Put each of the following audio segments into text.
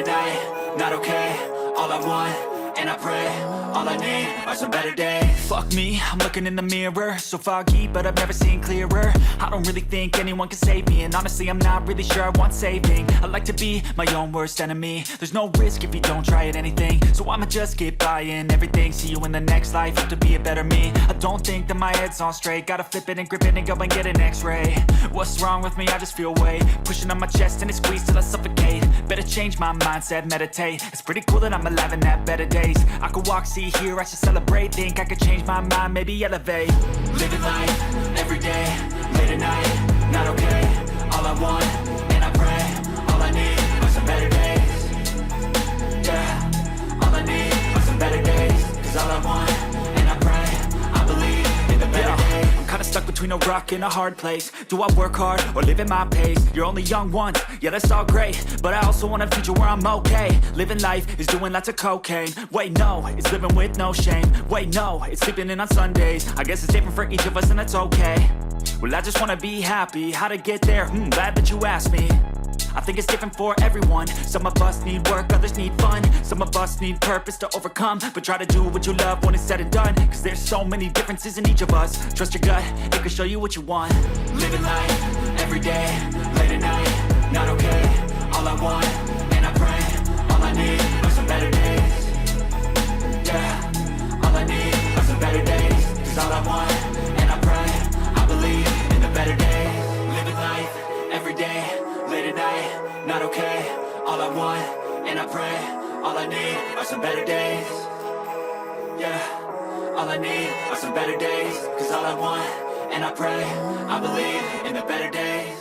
at night, not okay. All I want, and I pray, all I need are some better days. Fuck me, I'm looking in the mirror, so foggy, but I've never seen clearer. I don't really think anyone can save me, and honestly I'm not really sure I want saving. I like to be my own worst enemy. There's no risk if you don't try at anything, so I'ma just get buying everything. See you in the next life, have to be a better me. I don't think that my head's on straight, gotta flip it and grip it and go and get an x-ray. What's wrong with me? I just feel weight pushing on my chest and it squeezes till I suffocate. Better change my mindset, meditate. It's pretty cool that I'm alive and have better days. I could walk, see, hear, I should celebrate. Think I could change my mind, maybe elevate. Living life, every day, late at night, not okay. All I want, and I pray, all I need are some better days. Yeah, all I need are some better days. Cause all I want, and I pray, I believe in the better days. I'm kinda stuck between a rock and a hard place. Do I work hard or live at my pace? You're only young once, yeah that's all great, but I also want a future where I'm okay. Living life is doing lots of cocaine. Wait no, it's living with no shame. Wait no, it's sleeping in on Sundays. I guess it's different for each of us and that's okay. Well I just wanna be happy, how to get there? Glad that you asked me. I think it's different for everyone. Some of us need work, others need fun. Some of us need purpose to overcome. But try to do what you love when it's said and done. Cause there's so many differences in each of us. Trust your gut, it can show you what you want. Living life, every day, late at night, not okay. All I want, and I pray, all I need are some better days. Yeah, all I need are some better days. Cause all I want, and I pray, I believe in the better days. Living life, every day, late at night, not okay. All I want, and I pray, all I need are some better days. Yeah, all I need are some better days. Cause all I want, and I pray, I believe in the better days.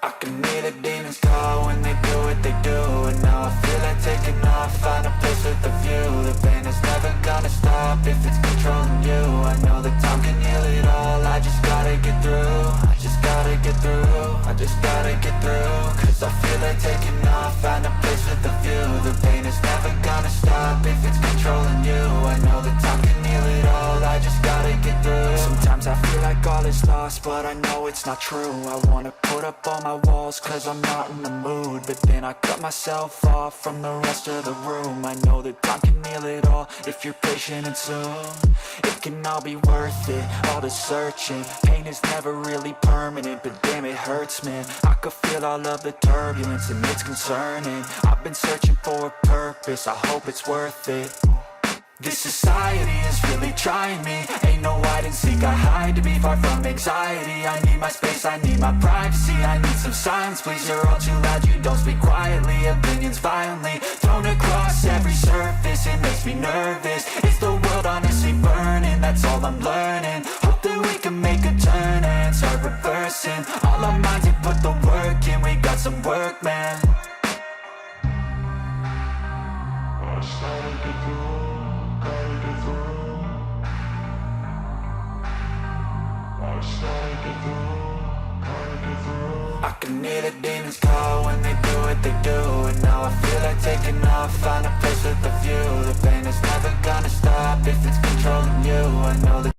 I can hear the demons call when they do what they do. And now I feel like taking off, find a place with a view. The pain is never gonna stop if it's controlling you. I know that time can heal it all, I just gotta get through. I just gotta get through, I just gotta get through. Cause I feel like taking off, find a place with a view. The pain is never gonna stop if it's controlling you. I know that time can heal it all, I just gotta get through. Sometimes I feel like all is lost, but I know it's not true. I wanna put up all my walls cause I'm not in the mood, but then I cut myself off from the rest of the room. I know that time can heal it all if you're patient and soon it can all be worth it, all the searching. Pain is never really permanent, but damn it hurts, man. I could feel all of the turbulence and it's concerning. I've been searching for a purpose, I hope it's worth it. This society is really trying me. Ain't no hide and seek, I hide to be far from anxiety. I need my space, I need my privacy. I need some silence, please, you're all too loud. You don't speak quietly, opinions violently thrown across every surface. It makes me nervous, it's the world honestly burning. That's all I'm learning, hope that we can make a turn and start reversing. All our minds have put the work in, we got some work, man. I can hear the demons call when they do what they do. And now I feel like taking off, find a place with a view. The pain is never gonna stop if it's controlling you. I know that